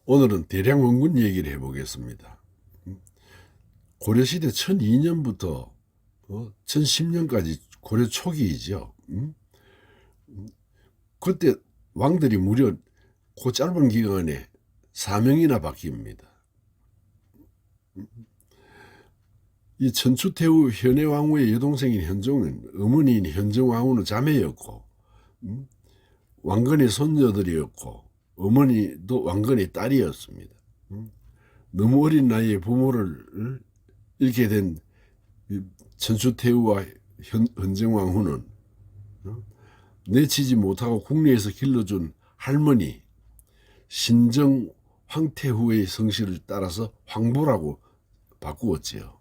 오늘은 대량원군 얘기를 해보겠습니다. 고려시대 1002년부터 1010년까지 고려 초기이죠. 그때 왕들이 무려 그 짧은 기간에 4명이나 바뀝니다. 이 천추태후 현해 왕후의 여동생인 현종은, 어머니인 현정 왕후는 자매였고, 왕건의 손녀들이었고, 어머니도 왕건의 딸이었습니다. 너무 어린 나이에 부모를 잃게 된 천추태후와 현정왕후는 내치지 못하고 국내에서 길러준 할머니 신정 황태후의 성씨를 따라서 황부라고 바꾸었지요.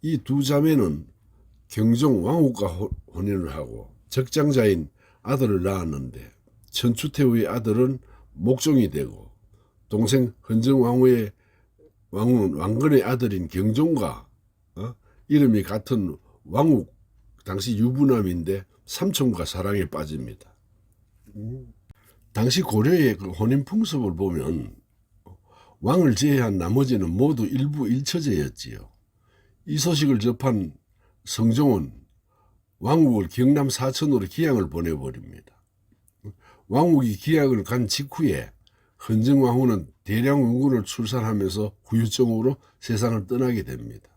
이 두 자매는 경종 왕후과 혼인을 하고 적장자인 아들을 낳았는데, 천추태후의 아들은 목종이 되고 동생 헌정왕후의 왕후는 왕건의 아들인 경종과 이름이 같은 왕후, 당시 유부남인데 삼촌과 사랑에 빠집니다. 당시 고려의 그 혼인 풍습을 보면 왕을 제외한 나머지는 모두 일부 일처제였지요. 이 소식을 접한 성종은 왕국을 경남 사천으로 기양을 보내버립니다. 왕국이 기양을 간 직후에 헌정왕후는 대량원군을 출산하면서 후유증으로 세상을 떠나게 됩니다.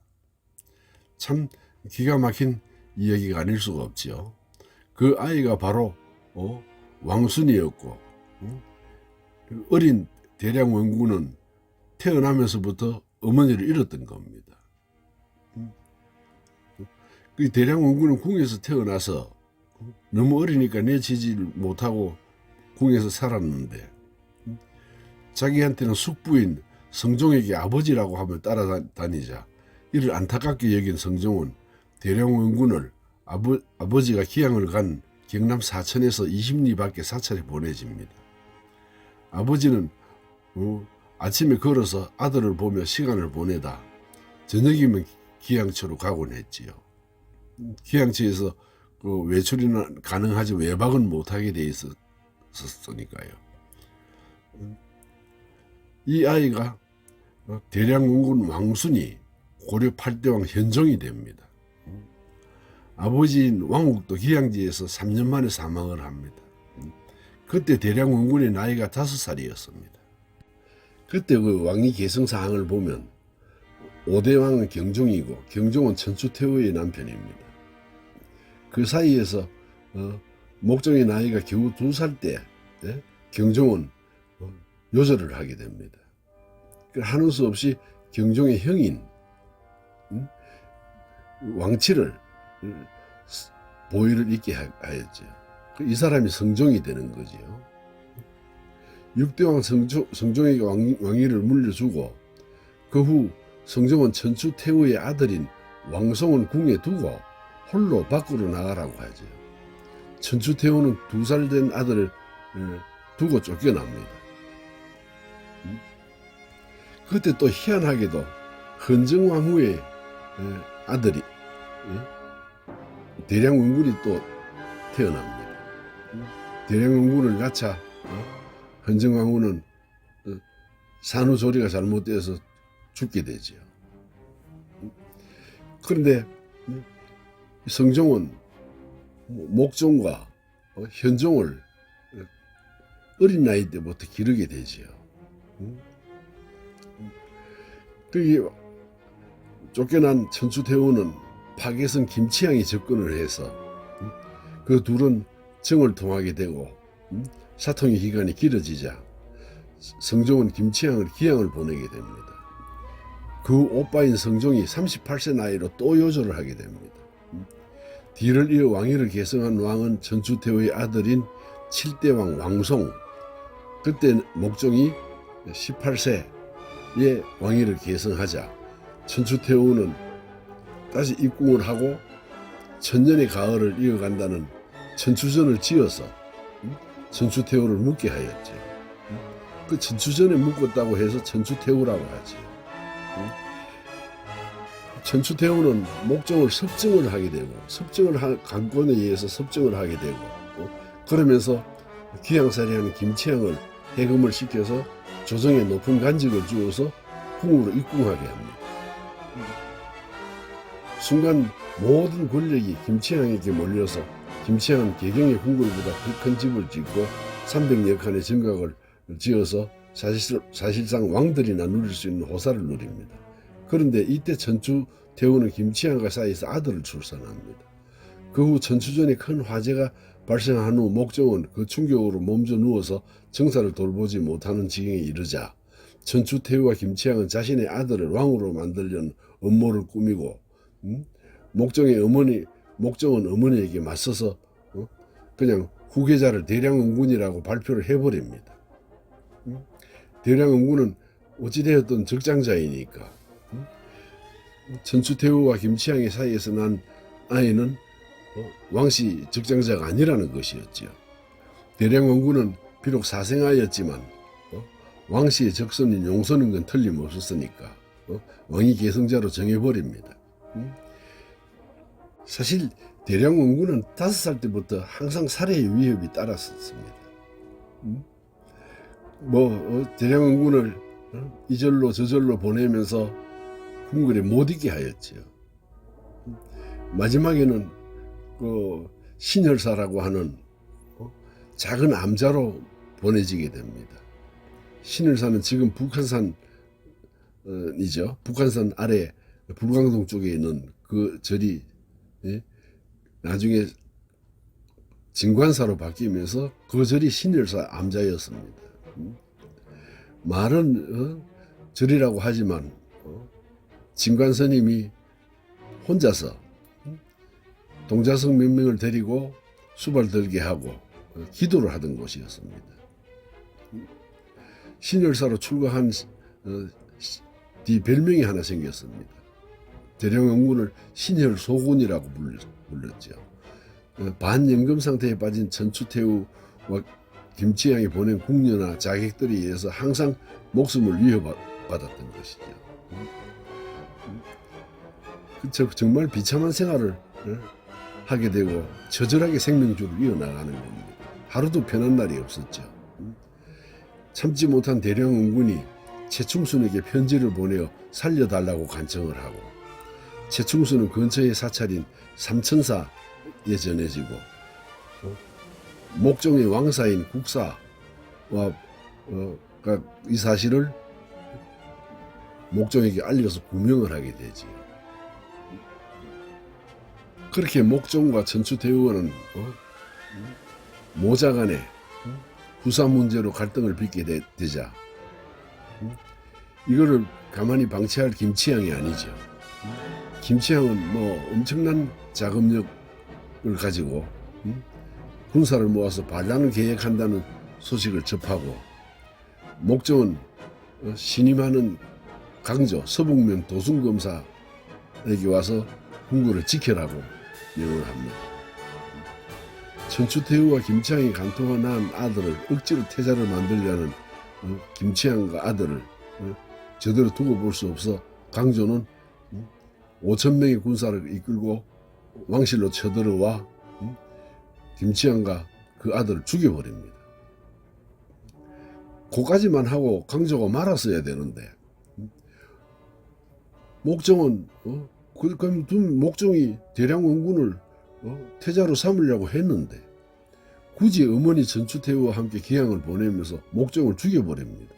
참 기가 막힌 이야기가 아닐 수가 없지요. 그 아이가 바로 왕순이었고, 어린 대량원군은 태어나면서부터 어머니를 잃었던 겁니다. 그 대량원군은 궁에서 태어나서 너무 어리니까 내치지를 못하고 궁에서 살았는데, 자기한테는 숙부인 성종에게 아버지라고 하며 따라다니자 이를 안타깝게 여긴 성종은 대량원군을 아버지가 기양을 간 경남 사천에서 20리 밖에 사찰에 보내집니다. 아버지는 아침에 걸어서 아들을 보며 시간을 보내다 저녁이면 기양처로 가곤 했지요. 기양처에서 그 외출이나 가능하지 외박은 못하게 돼 있었으니까요. 이 아이가 대량원군 왕순이 고려 8대왕 현종이 됩니다. 아버지인 왕욱도 기양지에서 3년 만에 사망을 합니다. 그때 대량원군의 나이가 5살이었습니다. 그때 그 왕위 계승 사항을 보면 5대왕은 경종이고 경종은 천추태후의 남편입니다. 그 사이에서 목종의 나이가 겨우 2살 때 경종은 요절을 하게 됩니다. 하는 수 없이 경종의 형인 왕치를 보위를 잇게 하였죠. 이 사람이 성종이 되는 거지요. 6대왕 성종에게 왕위를 물려주고, 그 후 성종은 천추태후의 아들인 왕송은 궁에 두고 홀로 밖으로 나가라고 하죠. 천추태후는 2살 된 아들을 두고 쫓겨납니다. 그때 또 희한하게도 헌정왕후의 아들이 대량원군이 또 태어납니다. 대량원군을 낳자 헌정왕후는 산후조리가 잘못되어서 죽게 되지요. 그런데 성종은 목종과 현종을 어린 나이 때부터 기르게 되지요. 그게 쫓겨난 천추태후는 파괴성 김치향이 접근을 해서 그 둘은 정을 통하게 되고 사통의 기간이 길어지자 성종은 김치향을 기양을 보내게 됩니다. 그 오빠인 성종이 38세 나이로 또 요절을 하게 됩니다. 뒤를 이어 왕위를 계승한 왕은 천추태후의 아들인 7대왕 왕송, 그때 목종이 18세에 왕위를 계승하자 천추태후는 다시 입궁을 하고 천년의 가을을 이어간다는 천추전을 지어서 천추태후를 묻게 하였죠. 그 천추전에 묻었다고 해서 천추태후라고 하죠. 천추태후는 목종을 섭정을 하게 되고, 관건에 의해서 섭정을 하게 되고, 그러면서 귀양살이하는 김치향을 해금을 시켜서 조정에 높은 간직을 주어서 궁으로 입궁하게 합니다. 순간 모든 권력이 김치향에게 몰려서 김치향은 개경의 궁궐보다 큰 집을 짓고 300여 칸의 정각을 지어서 사실상 왕들이나 누릴 수 있는 호사를 누립니다. 그런데 이때 천추 태후는 김치향과 사이에서 아들을 출산합니다. 그 후 천추전에 큰 화재가 발생한 후 목정은 그 충격으로 몸져 누워서 정사를 돌보지 못하는 지경에 이르자 천추 태후와 김치향은 자신의 아들을 왕으로 만들려는 음모를 꾸미고 목정은 어머니에게 맞서서 그냥 후계자를 대량응군이라고 발표를 해버립니다. 대량응군은 어찌되었던 적장자이니까 천추태후와 김치향의 사이에서 난 아이는 왕씨 적장자가 아니라는 것이었지요. 대량응군은 비록 사생아였지만 왕씨의 적선인 용선인 건 틀림없었으니까 왕위 계승자로 정해버립니다. 사실 대량응군은 5살 때부터 항상 살해의 위협이 따랐었습니다. 대량응군을 이절로 저절로 보내면서 궁궐에 못 있게 하였지요. 마지막에는 그 신혈사라고 하는 작은 암자로 보내지게 됩니다. 신혈사는 지금 북한산이죠. 북한산 아래 불광동 쪽에 있는 그 절이 나중에 진관사로 바뀌면서 그 절이 신혈사 암자였습니다. 말은 절이라고 하지만 진관스님이 혼자서 동자성 몇 명을 데리고 수발 들게 하고 기도를 하던 곳이었습니다. 신혈사로 출가한 뒤 별명이 하나 생겼습니다. 대량응군을 신혈소군이라고 불렀죠. 반연금 상태에 빠진 천추태후와 김치향이 보낸 궁녀나 자객들에 의해서 항상 목숨을 위협받았던 것이죠. 정말 비참한 생활을 하게 되고 처절하게 생명줄을 이어나가는 겁니다. 하루도 편한 날이 없었죠. 참지 못한 대량응군이 최충순에게 편지를 보내어 살려달라고 간청을 하고 최충순은 근처의 사찰인 삼천사에 전해지고 목종의 왕사인 국사와 이 사실을 목종에게 알려서 구명을 하게 되지. 그렇게 목종과 천추태후는 모자간에 후사 문제로 갈등을 빚게 되자 이거를 가만히 방치할 김치향이 아니죠. 김치향은 엄청난 자금력을 가지고 군사를 모아서 반란을 계획한다는 소식을 접하고 목종은 신임하는 강조 서북면 도순검사에게 와서 궁궐을 지켜라고 명을 합니다. 천추태후와 김치향이 간통하 낳은 아들을 억지로 태자를 만들려는 김치향과 아들을 제대로 두고 볼 수 없어 강조는 5,000명의 군사를 이끌고 왕실로 쳐들어와 김치향과 그 아들을 죽여버립니다. 그까지만 하고 강조가 말았어야 되는데 목종은 그럼 목종이 대량응군을 태자로 삼으려고 했는데 굳이 어머니 천추태후와 함께 기양을 보내면서 목종을 죽여버립니다.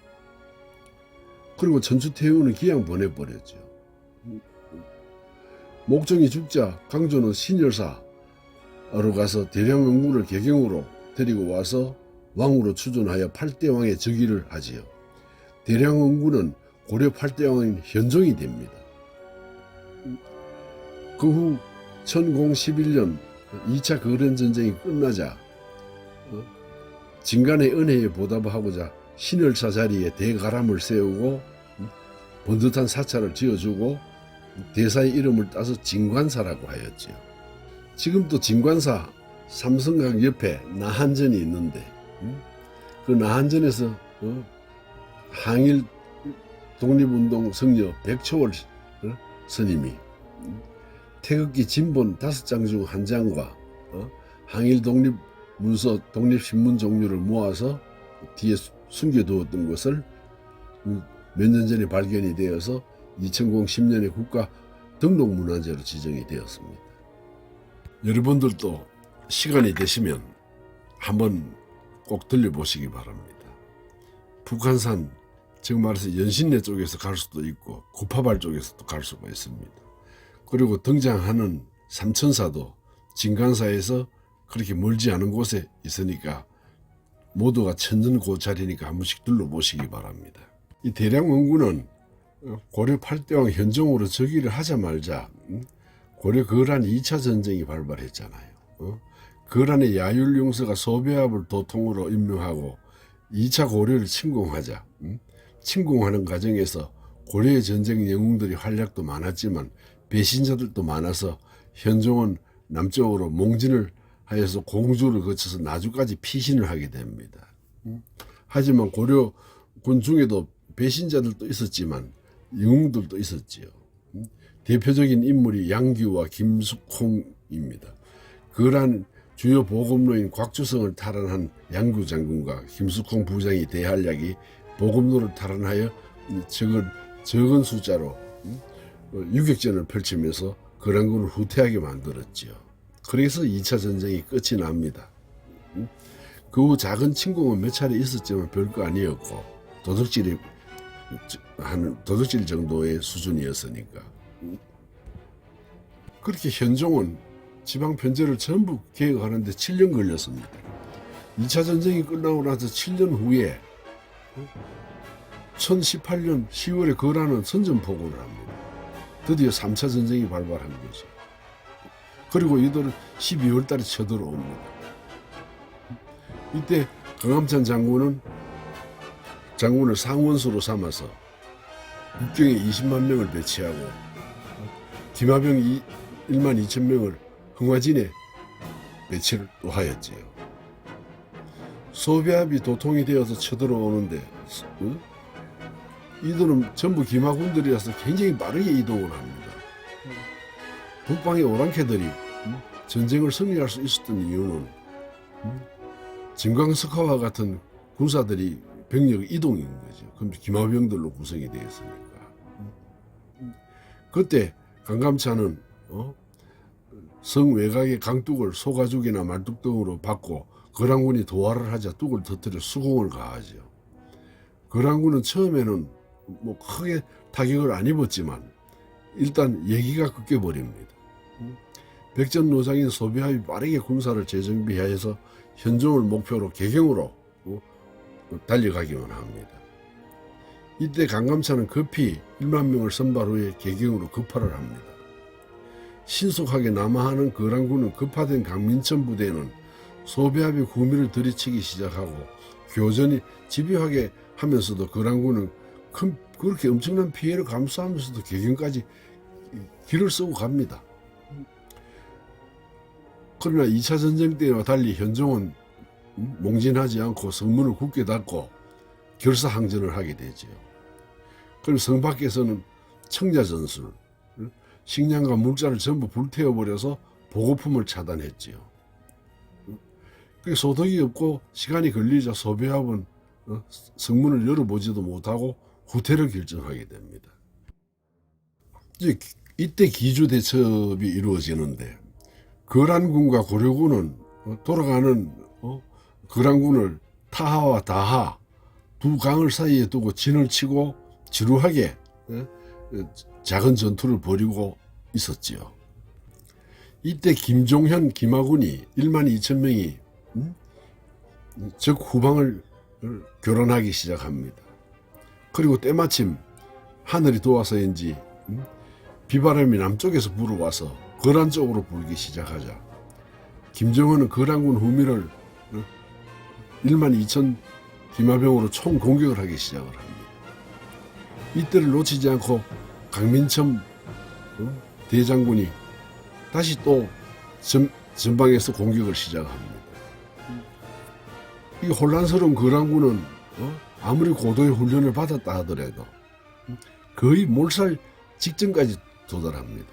그리고 천추태후는 기양 보내버렸죠. 목종이 죽자 강조는 신열사로 가서 대량응군을 개경으로 데리고 와서 왕으로 추존하여 8대 왕의 즉위를 하지요. 대량응군은 고려 8대 왕인 현종이 됩니다. 그 후 1011년 2차 거련전쟁이 끝나자 진간의 은혜에 보답하고자 신열사 자리에 대가람을 세우고 번듯한 사찰을 지어주고 대사의 이름을 따서 진관사라고 하였지요. 지금도 진관사 삼성강 옆에 나한전이 있는데 그 나한전에서 항일 독립운동 성녀 백초월 스님이 태극기 진본 5장 중 1장과 항일 독립문서 독립신문 종류를 모아서 뒤에 숨겨두었던 것을 몇 년 전에 발견이 되어서 2010년에 국가 등록문화재로 지정이 되었습니다. 여러분들도 시간이 되시면 한번 꼭 들려보시기 바랍니다. 북한산, 즉 말해서 연신내 쪽에서 갈 수도 있고 구파발 쪽에서도 갈 수가 있습니다. 그리고 등장하는 삼천사도 진간사에서 그렇게 멀지 않은 곳에 있으니까 모두가 천전고찰이니까 한 번씩 둘러보시기 바랍니다. 이 대량원군은 고려 8대왕 현종으로 즉위를 하자마자 고려 거란 2차 전쟁이 발발했잖아요. 거란의 야율용서가 소배합을 도통으로 임명하고 2차 고려를 침공하자 침공하는 과정에서 고려의 전쟁 영웅들이 활약도 많았지만 배신자들도 많아서 현종은 남쪽으로 몽진을 하여서 공주를 거쳐서 나주까지 피신을 하게 됩니다. 하지만 고려군 중에도 배신자들도 있었지만 영웅들도 있었지요. 대표적인 인물이 양규와 김숙홍입니다. 거란 주요 보급로인 곽주성을 탈환한 양규 장군과 김숙홍 부장이 대활약이 보급로를 탈환하여 적은 숫자로 유격전을 펼치면서 거란군을 후퇴하게 만들었지요. 그래서 2차 전쟁이 끝이 납니다. 그 후 작은 침공은 몇 차례 있었지만 별거 아니었고 도둑질 정도의 수준이었으니까. 그렇게 현종은 지방 편제를 전부 개혁하는데 7년 걸렸습니다. 2차 전쟁이 끝나고 나서 7년 후에 1018년 10월에 거란은 선전포고를 합니다. 드디어 3차 전쟁이 발발한 거죠. 그리고 이들은 12월 달에 쳐들어옵니다. 이때 강함찬 장군을 상원수로 삼아서 국경에 20만 명을 배치하고 김하병 1만 2천 명을 흥화진에 배치를 또 하였지요. 소배합이 도통이 되어서 쳐들어오는데 이들은 전부 김하군들이라서 굉장히 빠르게 이동을 합니다. 북방의 오랑캐들이 전쟁을 승리할 수 있었던 이유는 진광석화와 같은 군사들이 병력 이동인 거죠. 그럼 김하병들로 구성이 되었으니까. 그때 강감찬은 성 외곽의 강둑을 소가죽이나 말뚝 등으로 받고 거란군이 도하를 하자 뚝을 터뜨려 수공을 가하죠. 거란군은 처음에는 뭐 크게 타격을 안 입었지만 일단 얘기가 꺾여버립니다. 백전노장인 소배합이 빠르게 군사를 재정비하여서 현종을 목표로 개경으로 달려가기만 합니다. 이때 강감찬은 급히 1만 명을 선발 후에 개경으로 급파를 합니다. 신속하게 남하하는 거란군은 급파된 강민천 부대는 소배합의 구미를 들이치기 시작하고 교전이 집요하게 하면서도 거란군은 그렇게 엄청난 피해를 감수하면서도 개경까지 길을 쓰고 갑니다. 그러나 2차 전쟁 때와 달리 현종은 몽진하지 않고 성문을 굳게 닫고 결사항전을 하게 되죠. 그럼 성 밖에서는 청자전술, 식량과 물자를 전부 불태워버려서 보급품을 차단했지요. 소득이 없고 시간이 걸리자 소배합은 성문을 열어보지도 못하고 후퇴를 결정하게 됩니다. 이때 기주대첩이 이루어지는데 거란군과 고려군은 돌아가는 거란군을 타하와 다하 두 강을 사이에 두고 진을 치고 지루하게 작은 전투를 벌이고 있었지요. 이때 김종현, 김하군이 1만 2천 명이 적 후방을 교란하기 시작합니다. 그리고 때마침 하늘이 도와서인지 비바람이 남쪽에서 불어와서 거란 쪽으로 불기 시작하자 김정은은 거란군 후미를 1만 2천 김하병으로 총 공격을 하기 시작을 합니다. 이때를 놓치지 않고 강민첨 대장군이 다시 또 전방에서 공격을 시작합니다. 이 혼란스러운 거란군은 아무리 고도의 훈련을 받았다 하더라도 거의 몰살 직전까지 도달합니다.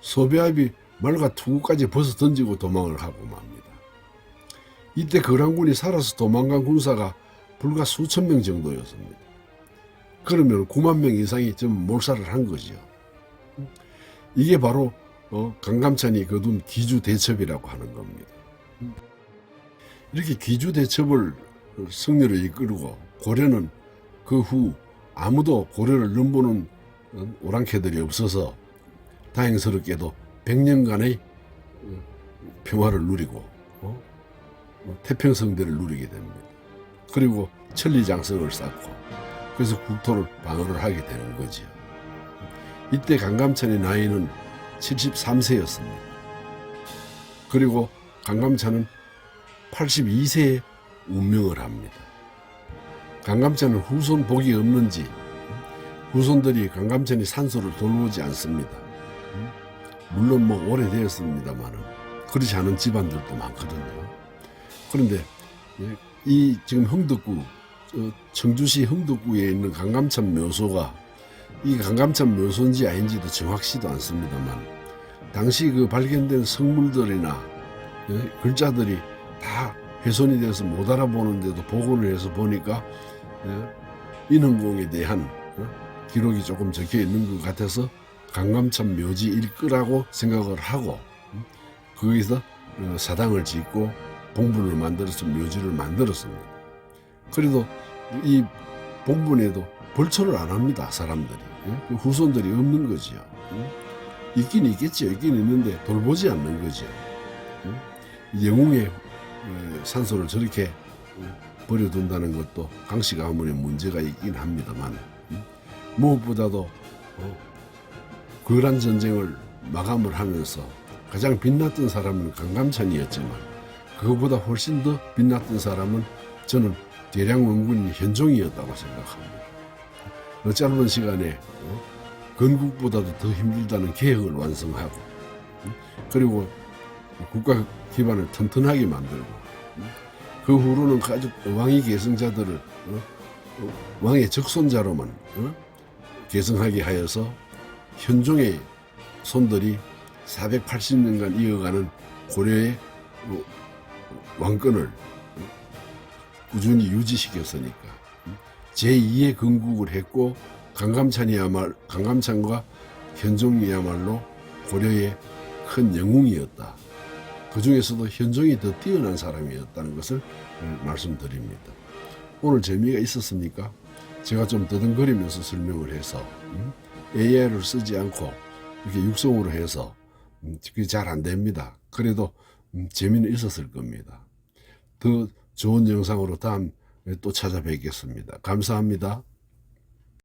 소배합이 말과 투구까지 벗어 던지고 도망을 하고 맙니다. 이때 거란군이 살아서 도망간 군사가 불과 수천 명 정도였습니다. 그러면 9만 명 이상이 좀 몰살을 한 거죠. 이게 바로 강감찬이 거둔 귀주대첩이라고 하는 겁니다. 이렇게 귀주대첩을 승리로 이끌고 고려는 그 후 아무도 고려를 넘보는 오랑캐들이 없어서 다행스럽게도 100년간의 평화를 누리고 태평성대를 누리게 됩니다. 그리고 천리장성을 쌓고 그래서 국토를 방어를 하게 되는 거죠. 이때 강감찬의 나이는 73세였습니다. 그리고 강감찬은 82세에 운명을 합니다. 강감찬은 후손 복이 없는지 후손들이 강감찬이 산소를 돌보지 않습니다. 물론 뭐 오래되었습니다만은 그렇지 않은 집안들도 많거든요. 그런데 이 지금 흥덕구 청주시 흥덕구에 있는 강감찬 묘소가 이 강감찬 묘소인지 아닌지도 정확치도 않습니다만 당시 그 발견된 성물들이나 글자들이 다 훼손이 돼서 못 알아보는데도 복원을 해서 보니까 인흥공에 대한 기록이 조금 적혀 있는 것 같아서 강감찬 묘지일 거라고 생각을 하고 거기서 사당을 짓고 봉분을 만들어서 묘지를 만들었습니다. 그래도 이 봉분에도 벌초를 안 합니다. 사람들이. 그 후손들이 없는 거지요. 있긴 있겠죠. 있긴 있는데 돌보지 않는 거죠. 영웅의 산소를 저렇게 버려둔다는 것도 강씨 가문의 문제가 있긴 합니다만 무엇보다도 거란 전쟁을 마감을 하면서 가장 빛났던 사람은 강감찬이었지만 그것보다 훨씬 더 빛났던 사람은 저는 대량원군인 현종이었다고 생각합니다. 짧은 시간에 건국보다도 더 힘들다는 계획을 완성하고 그리고 국가 기반을 튼튼하게 만들고 그 후로는 가족 왕위 계승자들을 왕의 적손자로만 계승하게 하여서 현종의 손들이 480년간 이어가는 고려의 왕권을 꾸준히 유지시켰으니까 제2의 건국을 했고 강감찬과 현종이야말로 고려의 큰 영웅이었다. 그 중에서도 현종이 더 뛰어난 사람이었다는 것을 말씀드립니다. 오늘 재미가 있었습니까? 제가 좀 더듬거리면서 설명을 해서 AI를 쓰지 않고 이렇게 육성으로 해서 그게 잘 안 됩니다. 그래도 재미는 있었을 겁니다. 더 좋은 영상으로 다음에 또 찾아뵙겠습니다. 감사합니다.